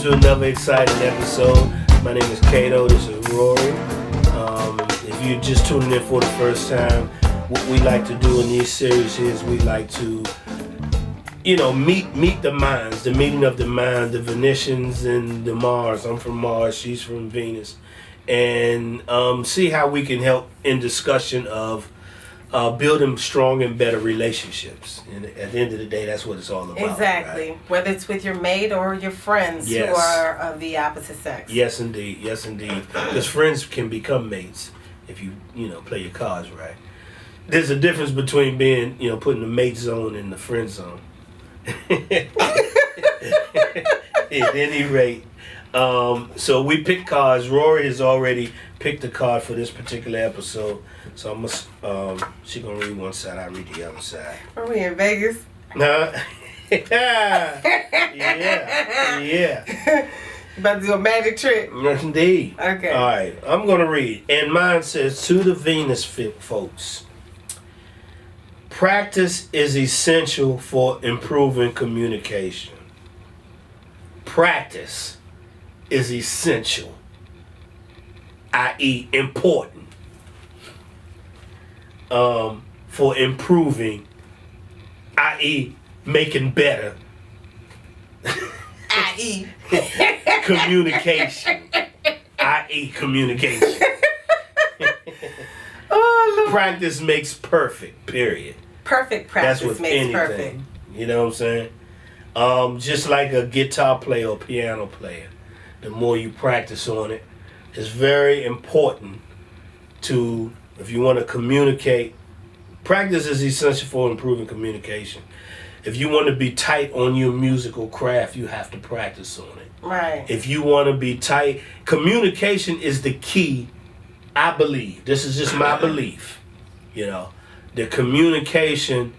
to another exciting episode. My name is Kato. This is Rorree. If you're just tuning in for the first time, what we like to do in these series is we like to, meet the minds, the meeting of the mind, the Venetians and the Mars. I'm from Mars, she's from Venus. And see how we can help in discussion of building strong and better relationships. And at the end of the day, that's what it's all about. Exactly. Right? Whether it's with your mate or your friends who are of the opposite sex. Yes, indeed. Yes, indeed. Because friends can become mates if you play your cards right. There's a difference between being, putting the mate zone and the friend zone. At any rate, so we pick cards. Rorree has already picked a card for this particular episode. So she gonna read one side, I read the other side. Are we in Vegas? Nah. Yeah. About to do a magic trick? Yes, indeed. Okay. All right, I'm gonna read. And mine says, to the Venus folks, practice is essential for improving communication. Practice is essential, i.e. important, for improving, i.e. making better, i.e. communication, i.e. communication. Oh, Lord. Practice makes perfect, period. Perfect practice That's with makes anything. perfect. You know what I'm saying? Just like a guitar player or piano player, the more you practice on it, it's very important to, if you want to communicate, practice is essential for improving communication. If you want to be tight on your musical craft, you have to practice on it. Right. If you want to be tight, communication is the key, I believe. This is just my belief. The communication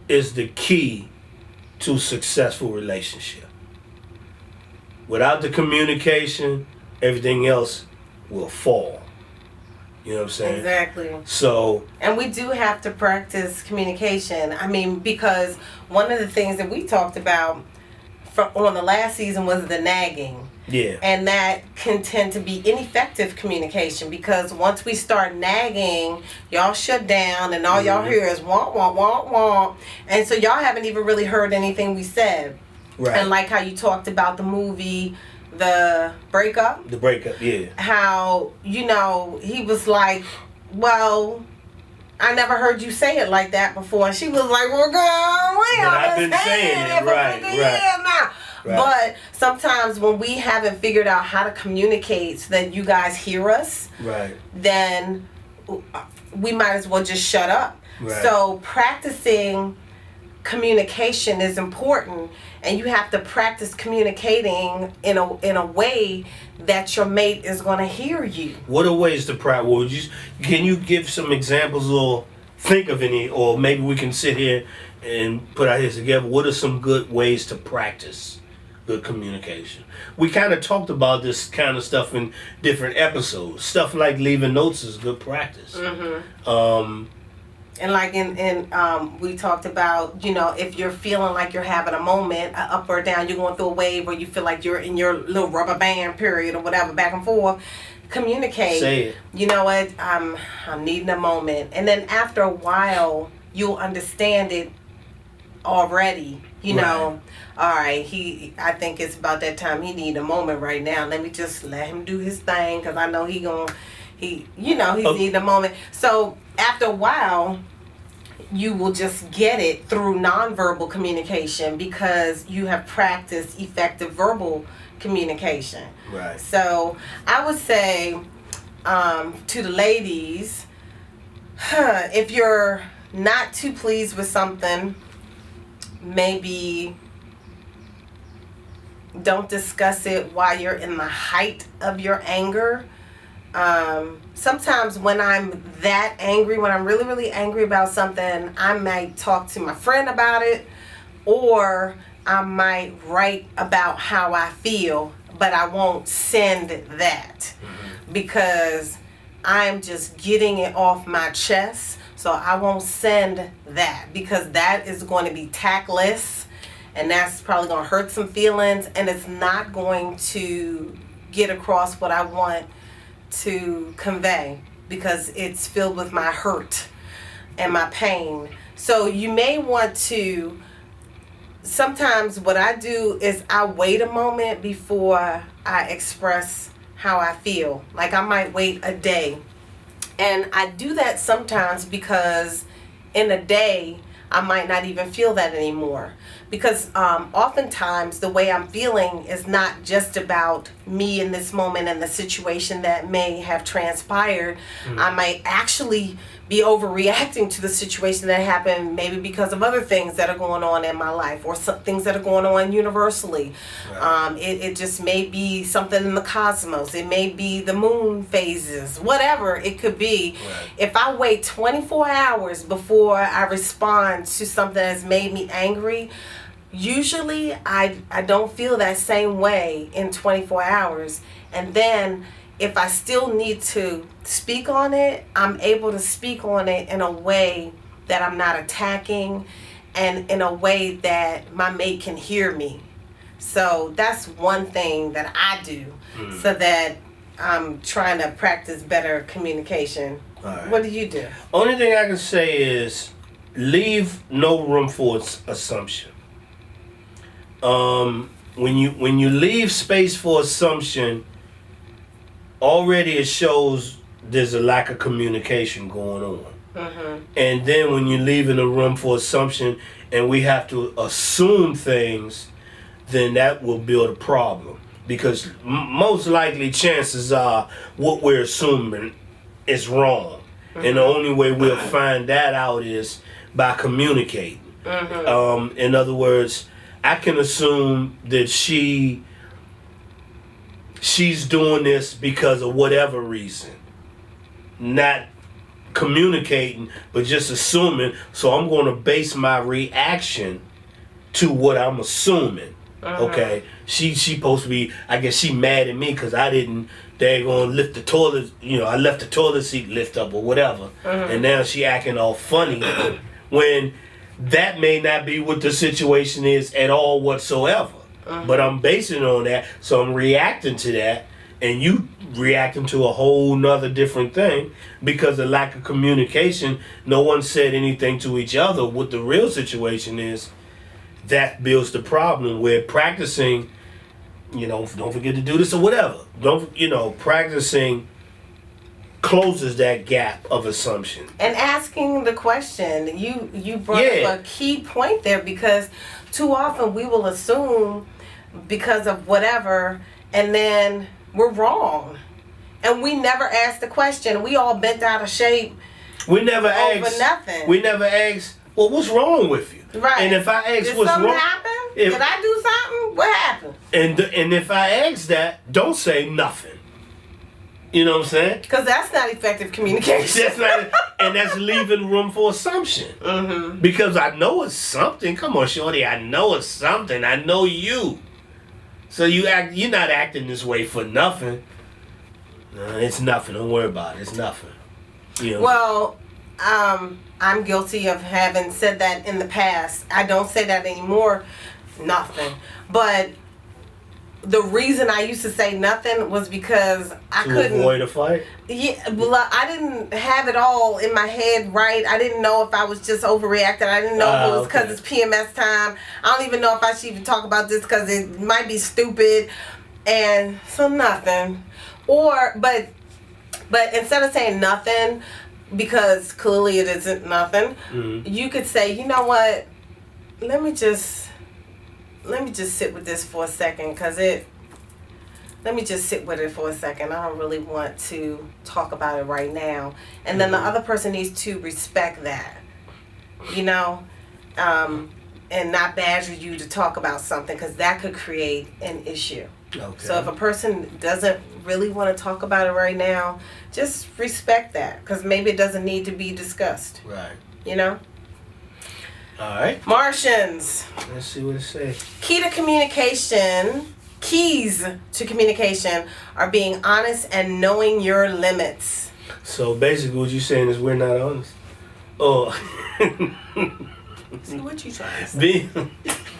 is the key to successful relationship. Without the communication, everything else will fall. You know what I'm saying? Exactly. So. And we do have to practice communication. I mean, because one of the things that we talked about on the last season was the nagging. Yeah. And that can tend to be ineffective communication, because once we start nagging, y'all shut down and all y'all hear is womp, womp, womp, womp. And so y'all haven't even really heard anything we said. Right. And like how you talked about the movie, The Breakup. The Breakup, yeah. How, he was like, well, I never heard you say it like that before. And she was like, well, girl, I've been saying it, right. Now. Right. But sometimes when we haven't figured out how to communicate so that you guys hear us, right, then we might as well just shut up. Right. So practicing communication is important, and you have to practice communicating in a way that your mate is going to hear you. What are ways to practice? Can you give some examples or think of any, or maybe we can sit here and put our heads together. What are some good ways to practice good communication? We kind of talked about this kind of stuff in different episodes. Stuff like leaving notes is good practice. Mm-hmm. And like we talked about, if you're feeling like you're having a moment, up or down, you're going through a wave, or you feel like you're in your little rubber band period or whatever, back and forth, communicate. Say it. You know what? I'm needing a moment. And then after a while, you'll understand it already. All right, I think it's about that time he need a moment right now. Let me just let him do his thing, because I know he's needing a moment. So after a while, you will just get it through nonverbal communication, because you have practiced effective verbal communication. Right. So I would say to the ladies, if you're not too pleased with something, maybe don't discuss it while you're in the height of your anger. Sometimes when I'm that angry, when I'm really, really angry about something, I might talk to my friend about it, or I might write about how I feel, but I won't send that, because I'm just getting it off my chest. So I won't send that, because that is going to be tactless and that's probably going to hurt some feelings, and it's not going to get across what I want to convey because it's filled with my hurt and my pain. So you may want to, sometimes what I do is I wait a moment before I express how I feel. Like I might wait a day. And I do that sometimes because in a day, I might not even feel that anymore. Because oftentimes the way I'm feeling is not just about me in this moment and the situation that may have transpired. I might actually be overreacting to the situation that happened, maybe because of other things that are going on in my life, or some things that are going on universally. Right. It just may be something in the cosmos. It may be the moon phases, whatever it could be. Right. If I wait 24 hours before I respond to something that's made me angry, usually I don't feel that same way in 24 hours. And then if I still need to speak on it, I'm able to speak on it in a way that I'm not attacking and in a way that my mate can hear me. So that's one thing that I do so that I'm trying to practice better communication. Right. What do you do? Only thing I can say is leave no room for assumption. When you leave space for assumption, already it shows there's a lack of communication going on. Mm-hmm. And then when you leave in a room for assumption and we have to assume things, then that will build a problem. Because most likely chances are what we're assuming is wrong. Mm-hmm. And the only way we'll find that out is by communicating. Mm-hmm. In other words, I can assume that she's doing this because of whatever reason. Not communicating, but just assuming. So I'm going to base my reaction to what I'm assuming. Okay, she's supposed to be, I guess she mad at me because I didn't, they're going to lift the toilet, I left the toilet seat lift up or whatever. And now she acting all funny when that may not be what the situation is at all whatsoever. But I'm basing it on that, so I'm reacting to that, and you reacting to a whole nother different thing because of lack of communication. No one said anything to each other. What the real situation is, that builds the problem. Where practicing, don't forget to do this or whatever. Practicing closes that gap of assumption. And asking the question, you brought up a key point there, because too often we will assume because of whatever, and then we're wrong. And we never ask the question. We all bent out of shape. We never over ask nothing. We never ask, well, what's wrong with you? Right. And if I ask Did what's something wrong, happen? Did I do something? What happened? And if I ask that, don't say nothing. You know what I'm saying? Because that's not effective communication. That's leaving room for assumption. Mm-hmm. Because I know it's something. Come on, shorty, I know it's something. I know you. So you're not acting this way for nothing. No, it's nothing. Don't worry about it. It's nothing. Well, I'm guilty of having said that in the past. I don't say that anymore. Nothing. But the reason I used to say nothing was because I couldn't avoid a fight. Yeah, well, I didn't have it all in my head right. I didn't know if I was just overreacting. I didn't know if it was because it's PMS time. I don't even know if I should even talk about this because it might be stupid, and so nothing. But instead of saying nothing, because clearly it isn't nothing, you could say, you know what? Let me just sit with this for a second, let me just sit with it for a second. I don't really want to talk about it right now. And then the other person needs to respect that, and not badger you to talk about something, because that could create an issue. Okay. So if a person doesn't really want to talk about it right now, just respect that, because maybe it doesn't need to be discussed. Right. All right. Martians. Let's see what it says. Keys to communication are being honest and knowing your limits. So basically what you're saying is we're not honest. Oh. See what you trying to say.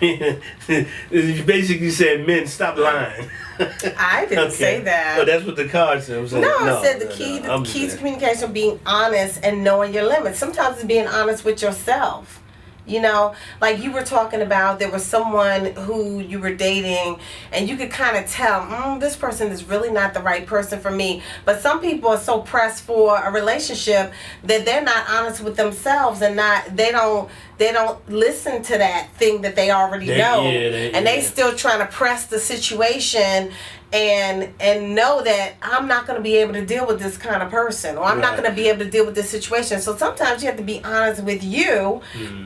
You basically said, men, stop lying. I didn't say that. Oh, that's what the card said. I'm saying, No, I said the key to communication, being honest and knowing your limits. Sometimes it's being honest with yourself. You know, like you were talking about, there was someone who you were dating and you could kind of tell, this person is really not the right person for me. But some people are so pressed for a relationship that they're not honest with themselves and they don't listen to that thing that they already know. They still trying to press the situation and know that I'm not going to be able to deal with this kind of person, or I'm not going to be able to deal with this situation. So sometimes you have to be honest with you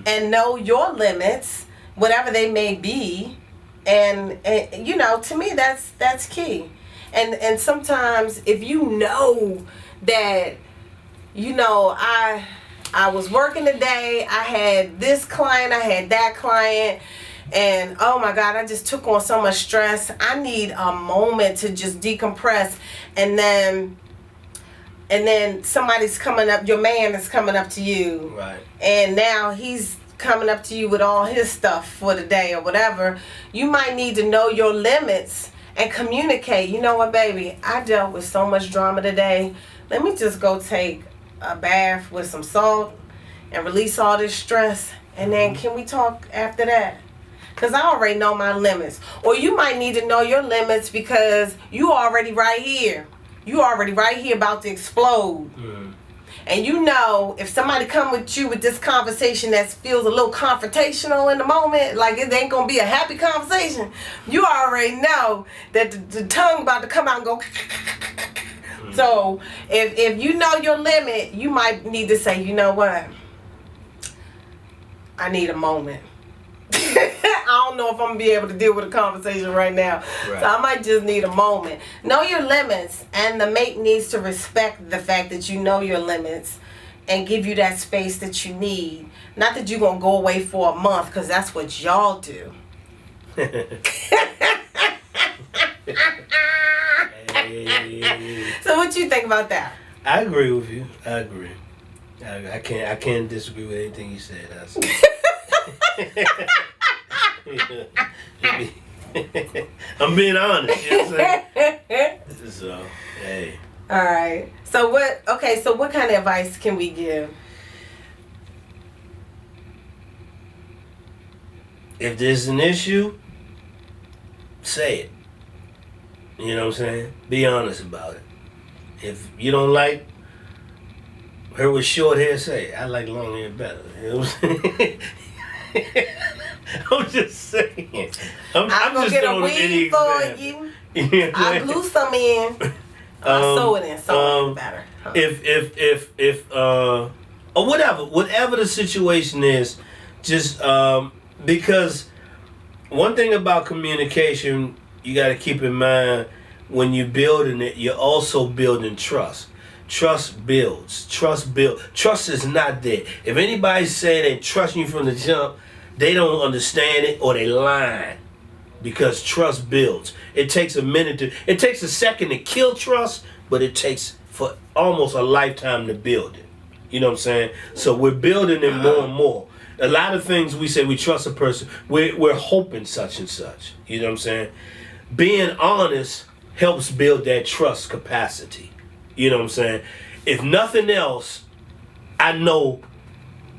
and know your limits, whatever they may be. And you know, to me, that's key. And sometimes if you know that, you know, I was working today, I had this client, I had that client, and oh my God, I just took on so much stress. I need a moment to just decompress. And then somebody's coming up, your man is coming up to you. Right. And now he's coming up to you with all his stuff for the day or whatever. You might need to know your limits and communicate. You know what, baby? I dealt with so much drama today. Let me just go take a bath with some salt and release all this stress. And then can we talk after that? Because I already know my limits. Or you might need to know your limits because you already right here. You already right here about to explode. And you know, if somebody come with you with this conversation that feels a little confrontational in the moment, like it ain't going to be a happy conversation, you already know that the tongue about to come out and go. So if you know your limit, you might need to say, you know what? I need a moment. I don't know if I'm going to be able to deal with a conversation right now. Right. So I might just need a moment. Know your limits, and the mate needs to respect the fact that you know your limits and give you that space that you need. Not that you're going to go away for a month, because that's what y'all do. So what you think about that? I agree with you. I agree. I can't disagree with anything you said. I'm being honest, you know what I'm saying? So, hey. Alright. So what kind of advice can we give? If there's an issue, say it. You know what I'm saying? Be honest about it. If you don't like her with short hair, say, I like long hair better. You know what I'm saying? I'm just saying. I'm gonna just get a weave for you. I glue some in. I sew it in. So better. If or whatever the situation is, just because one thing about communication you got to keep in mind, when you're building it, you're also building trust. Trust builds. Trust is not there. If anybody's saying they trust you from the jump, they don't understand it or they lying. Because trust builds. It takes a second to kill trust, but it takes for almost a lifetime to build it. You know what I'm saying? So we're building it more and more. A lot of things we say we trust a person, we're hoping such and such. You know what I'm saying? Being honest helps build that trust capacity. You know what I'm saying? If nothing else, I know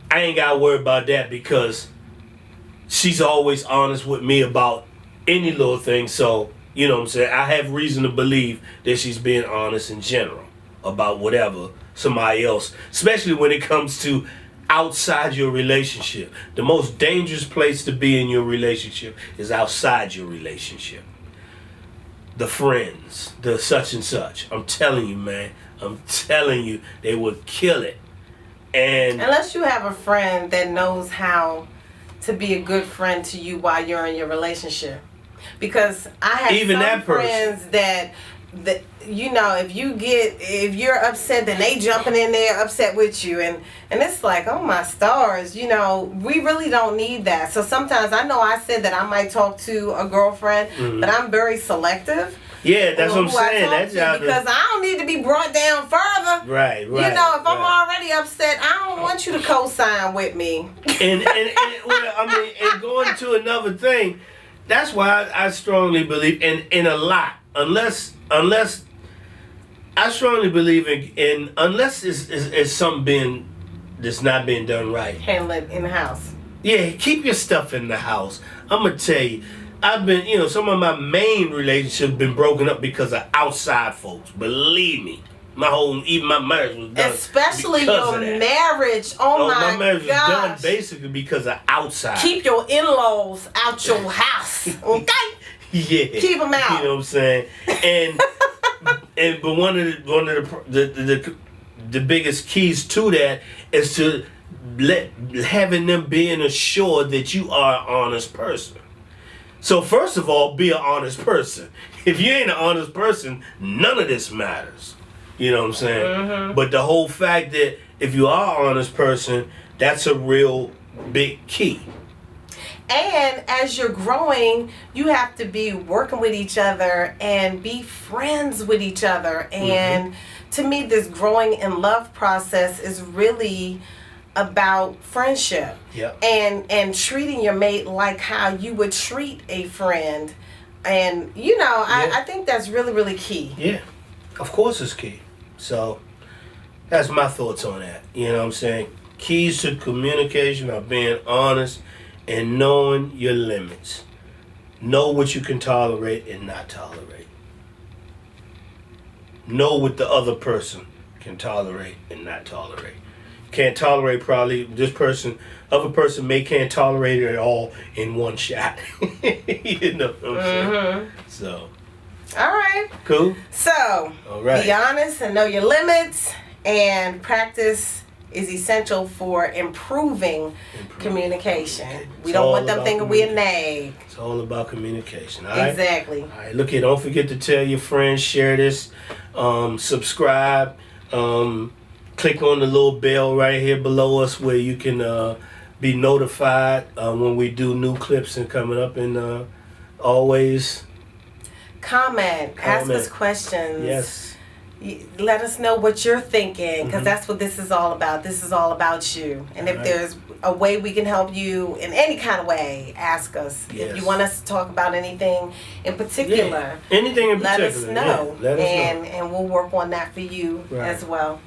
I ain't got to worry about that because she's always honest with me about any little thing. So, you know what I'm saying? I have reason to believe that she's being honest in general about whatever somebody else, especially when it comes to outside your relationship. The most dangerous place to be in your relationship is outside your relationship. The friends, the such and such. I'm telling you, man. I'm telling you, they would kill it. And unless you have a friend that knows how to be a good friend to you while you're in your relationship. Because I have even some that friends that you know, if you're upset, then they jumping in there upset with you, and it's like, oh my stars, you know, we really don't need that. So sometimes I know I said that I might talk to a girlfriend, but I'm very selective. Yeah, that's what I'm saying. That's because I don't need to be brought down further. Right. You know, if I'm already upset, I don't want you to co-sign with me. And well, I mean, and going to another thing, that's why I strongly believe in a lot. Unless I strongly believe in unless it's something that's not being done right. Handle it in the house. Yeah, keep your stuff in the house. I'm gonna tell you, I've been, some of my main relationships been broken up because of outside folks. Believe me, even my marriage was done. Especially your marriage. Oh my marriage gosh. was done basically because of outside. Keep your in-laws out your house, okay? Yeah, keep them out. You know what I'm saying? But one of the biggest keys to that is to having them being assured that you are an honest person. So first of all, be an honest person. If you ain't an honest person, none of this matters. You know what I'm saying? Mm-hmm. But the whole fact that if you are an honest person, that's a real big key. And as you're growing, you have to be working with each other and be friends with each other. And to me, this growing in love process is really about friendship. Yep. And treating your mate like how you would treat a friend. And, I think that's really, really key. Yeah, of course it's key. So that's my thoughts on that. You know what I'm saying? Keys to communication are being honest and knowing your limits. Know what you can tolerate and not tolerate. Know what the other person can tolerate and not tolerate. Can't tolerate probably other person can't tolerate it at all in one shot. You know what I'm saying? So. All right. Cool. So, all right. Be honest and know your limits, and practice is essential for improving communication. We don't want them thinking we're nag. It's all about communication. All right? Exactly. All right. Look here. Don't forget to tell your friends, share this, subscribe, click on the little bell right here below us where you can be notified when we do new clips and coming up, and always comment, ask us questions. Yes. Let us know what you're thinking, because that's what this is all about. This is all about you. And if there's a way we can help you in any kind of way, ask us. Yes. If you want us to talk about anything in particular, anything in particular, let us know. Yeah, let us know. And we'll work on that for you as well.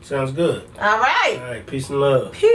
Sounds good. All right. All right. Peace and love. Peace.